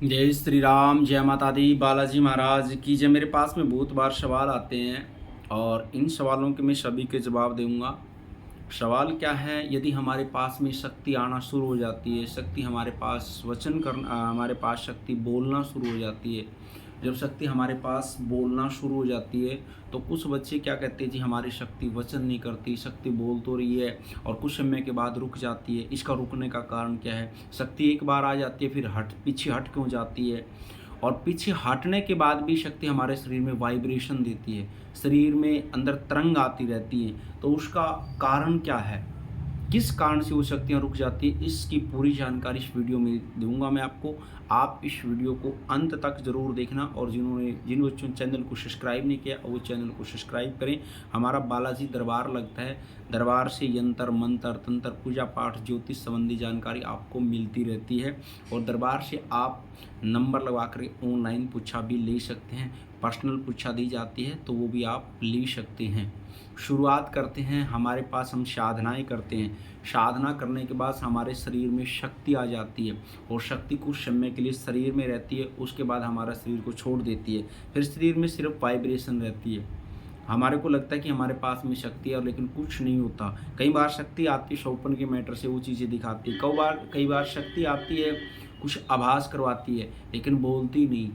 जय श्री राम, जय माता दी, बालाजी महाराज की जय। मेरे पास में बहुत बार सवाल आते हैं और इन सवालों के मैं सभी के जवाब दूंगा। सवाल क्या है, यदि हमारे पास में शक्ति आना शुरू हो जाती है, शक्ति हमारे पास वचन करना, हमारे पास शक्ति बोलना शुरू हो जाती है। जब शक्ति हमारे पास बोलना शुरू हो जाती है तो कुछ बच्चे क्या कहते हैं, जी हमारी शक्ति वचन नहीं करती, शक्ति बोल तो रही है और कुछ समय के बाद रुक जाती है। इसका रुकने का कारण क्या है? शक्ति एक बार आ जाती है फिर पीछे हट क्यों जाती है? और पीछे हटने के बाद भी शक्ति हमारे शरीर में वाइब्रेशन देती है, शरीर में अंदर तरंग आती रहती है। तो उसका कारण क्या है, किस कारण से वो शक्तियाँ रुक जाती है, इसकी पूरी जानकारी इस वीडियो में दूंगा मैं आपको। आप इस वीडियो को अंत तक ज़रूर देखना और जिन बच्चों ने चैनल को सब्सक्राइब नहीं किया वो चैनल को सब्सक्राइब करें। हमारा बालाजी दरबार लगता है, दरबार से यंत्र मंत्र तंत्र पूजा पाठ ज्योतिष संबंधी जानकारी आपको मिलती रहती है और दरबार से आप नंबर लगवा कर ऑनलाइन पूछा भी ले सकते हैं। पर्सनल पूछा दी जाती है तो वो भी आप ले सकते हैं। शुरुआत करते हैं। हमारे पास हम साधनाएं करते हैं, साधना करने के बाद हमारे शरीर में शक्ति आ जाती है और शक्ति कुछ समय के लिए शरीर में रहती है, उसके बाद हमारा शरीर को छोड़ देती है। फिर शरीर में सिर्फ वाइब्रेशन रहती है। हमारे को लगता है कि हमारे पास में शक्ति है और लेकिन कुछ नहीं होता। कई बार शक्ति आती है शोपन के मैटर से वो चीज़ें दिखाती है, कई बार शक्ति आती है कुछ आभास करवाती है लेकिन बोलती नहीं।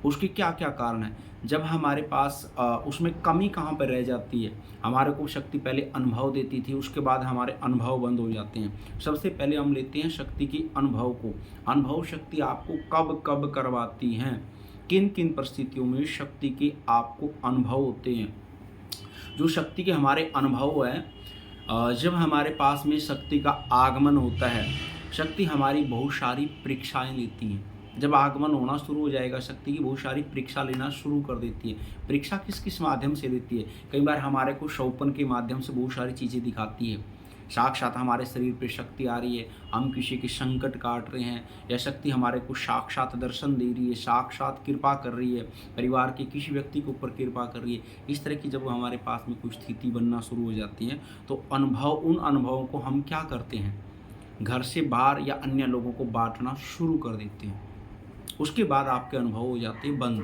उसके क्या क्या कारण है? जब हमारे पास उसमें कमी कहाँ पर रह जाती है? हमारे को शक्ति पहले अनुभव देती थी, उसके बाद हमारे अनुभव बंद हो जाते हैं। सबसे पहले हम लेते हैं शक्ति की अनुभव को। अनुभव शक्ति आपको कब कब करवाती हैं, किन किन परिस्थितियों में शक्ति के आपको अनुभव होते हैं? जो शक्ति के हमारे अनुभव है, जब हमारे पास में शक्ति का आगमन होता है, शक्ति हमारी बहुत सारी परीक्षाएं लेती हैं। जब आगमन होना शुरू हो जाएगा, शक्ति की बहुत सारी परीक्षा लेना शुरू कर देती है। परीक्षा किस किस माध्यम से लेती है? कई बार हमारे को शौपन के माध्यम से बहुत सारी चीज़ें दिखाती है। साक्षात हमारे शरीर पे शक्ति आ रही है, हम किसी के संकट काट रहे हैं, या शक्ति हमारे को साक्षात दर्शन दे रही है, साक्षात कृपा कर रही है, परिवार के किसी व्यक्ति के ऊपर कृपा कर रही है। इस तरह की जब हमारे पास में कुछ स्थिति बनना शुरू हो जाती है तो उन अनुभवों को हम क्या करते हैं, घर से बाहर या अन्य लोगों को बांटना शुरू कर देते हैं। उसके बाद आपके अनुभव हो जाते हैं बंद।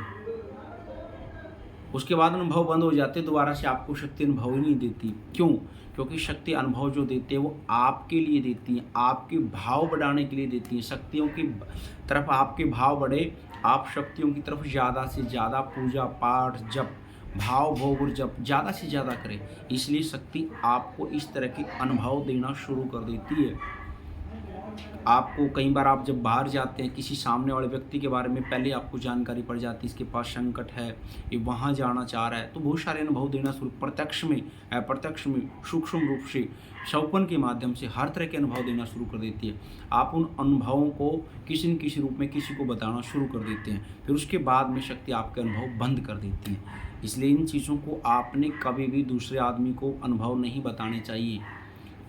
उसके बाद अनुभव बंद हो जाते हैं, दोबारा से आपको शक्ति अनुभव ही नहीं देती। क्यों? क्योंकि शक्ति अनुभव जो देते हैं वो आपके लिए देती हैं, आपके भाव बढ़ाने के लिए देती हैं। शक्तियों की तरफ आपके भाव बढ़े, आप शक्तियों की तरफ ज़्यादा से ज़्यादा पूजा पाठ जप भाव भोग और जप ज़्यादा से ज़्यादा करें। इसलिए शक्ति आपको इस तरह के अनुभव देना शुरू कर देती है। आपको कई बार आप जब बाहर जाते हैं, किसी सामने वाले व्यक्ति के बारे में पहले आपको जानकारी पड़ जाती है, इसके पास संकट है, ये वहाँ जाना चाह रहा है, तो बहुत सारे अनुभव देना शुरू, प्रत्यक्ष में अप्रत्यक्ष में सूक्ष्म रूप से शौपन के माध्यम से हर तरह के अनुभव देना शुरू कर देती है। आप उन अनुभवों को किसी न किसी रूप में किसी को बताना शुरू कर देते हैं, फिर उसके बाद में शक्ति आपके अनुभव बंद कर देती है। इसलिए इन चीज़ों को आपने कभी भी दूसरे आदमी को अनुभव नहीं बताने चाहिए।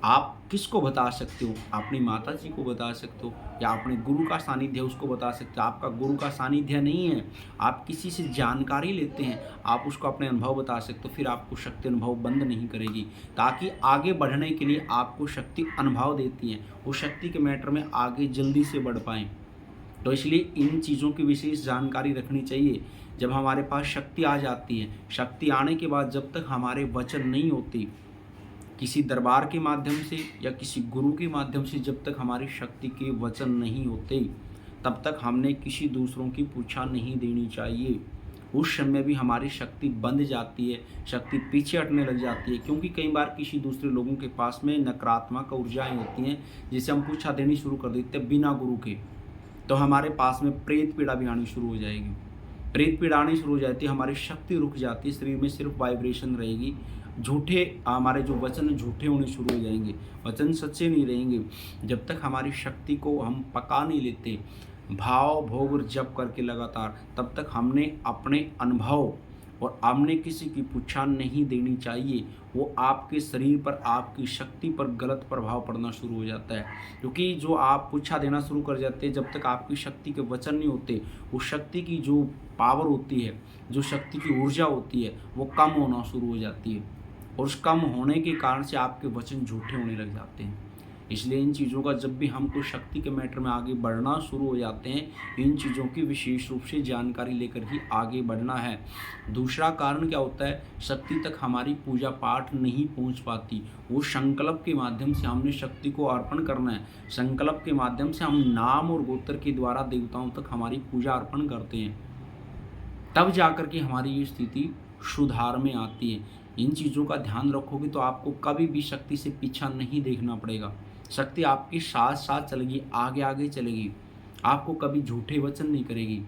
आप किसको बता सकते हो? अपनी माता जी को बता सकते हो या अपने गुरु का सानिध्य उसको बता सकते हो। आपका गुरु का सानिध्य नहीं है, आप किसी से जानकारी लेते हैं, आप उसको अपने अनुभव बता सकते हो, फिर आपको शक्ति अनुभव बंद नहीं करेगी। ताकि आगे बढ़ने के लिए आपको शक्ति अनुभव देती है, वो शक्ति के मैटर में आगे जल्दी से बढ़ पाएँ। तो इसलिए इन चीज़ों की विशेष जानकारी रखनी चाहिए। जब हमारे पास शक्ति आ जाती है, शक्ति आने के बाद जब तक हमारे वचन नहीं होते, किसी दरबार के माध्यम से या किसी गुरु के माध्यम से जब तक हमारी शक्ति के वचन नहीं होते, तब तक हमने किसी दूसरों की पूछा नहीं देनी चाहिए। उस समय भी हमारी शक्ति बंध जाती है, शक्ति पीछे हटने लग जाती है, क्योंकि कई बार किसी दूसरे लोगों के पास में नकारात्मक ऊर्जाएं होती हैं जिसे हम पूछा देनी शुरू कर देते हैं बिना गुरु के। तो हमारे पास में प्रेत पीड़ा भी आनी शुरू हो जाएगी। प्रेत पीड़ा आनी शुरू हो जाती है, हमारी शक्ति रुक जाती है, शरीर में सिर्फ वाइब्रेशन रहेगी। झूठे हमारे जो वचन झूठे होने शुरू हो जाएंगे, वचन सच्चे नहीं रहेंगे। जब तक हमारी शक्ति को हम पका नहीं लेते भाव भोग और जप करके लगातार, तब तक हमने अपने अनुभव और हमने किसी की पूछा नहीं देनी चाहिए। वो आपके शरीर पर, आपकी शक्ति पर गलत प्रभाव पड़ना शुरू हो जाता है। क्योंकि जो आप पूछा देना शुरू कर जाते हैं, जब तक आपकी शक्ति के वचन नहीं होते, उस शक्ति की जो पावर होती है, जो शक्ति की ऊर्जा होती है, वो कम होना शुरू हो जाती है और उस कम होने के कारण से आपके वचन झूठे होने लग जाते हैं। इसलिए इन चीज़ों का जब भी हमको शक्ति के मैटर में आगे बढ़ना शुरू हो जाते हैं, इन चीज़ों की विशेष रूप से जानकारी लेकर ही आगे बढ़ना है। दूसरा कारण क्या होता है, शक्ति तक हमारी पूजा पाठ नहीं पहुंच पाती। वो संकल्प के माध्यम से हमने शक्ति को अर्पण करना है। संकल्प के माध्यम से हम नाम और गोत्र के द्वारा देवताओं तक हमारी पूजा अर्पण करते हैं, तब जाकर के हमारी ये स्थिति सुधार में आती है। इन चीज़ों का ध्यान रखोगे तो आपको कभी भी शक्ति से पीछा नहीं देखना पड़ेगा। शक्ति आपके साथ साथ चलेगी, आगे आगे चलेगी, आपको कभी झूठे वचन नहीं करेगी।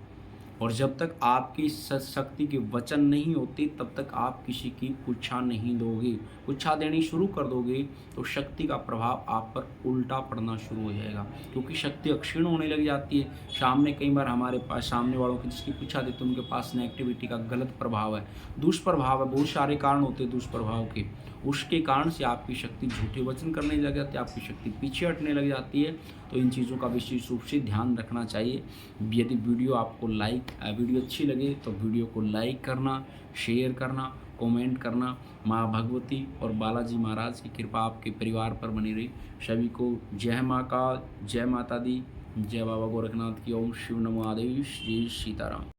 और जब तक आपकी शक्ति के वचन नहीं होते, तब तक आप किसी की पुच्छा नहीं दोगे। पुच्छा देनी शुरू कर दोगे तो शक्ति का प्रभाव आप पर उल्टा पड़ना शुरू हो जाएगा, क्योंकि शक्ति अक्षीण होने लग जाती है। सामने कई बार हमारे पास सामने वालों की जिसकी पुच्छा देते हैं, उनके पास नेगेटिविटी का गलत प्रभाव है, दुष्प्रभाव है। बहुत सारे कारण होते हैं दुष्प्रभाव के, उसके कारण से आपकी शक्ति झूठे वचन करने लग जाती है, आपकी शक्ति पीछे हटने लग जाती है। तो इन चीज़ों का विशेष रूप से ध्यान रखना चाहिए। यदि वीडियो आपको वीडियो अच्छी लगे तो वीडियो को लाइक करना, शेयर करना, कमेंट करना। माँ भगवती और बालाजी महाराज की कृपा आपके परिवार पर बनी रही। सभी को जय माँ का, जय माता दी, जय बाबा गोरखनाथ की। ओम शिव नमो आदेश, जय सीताराम।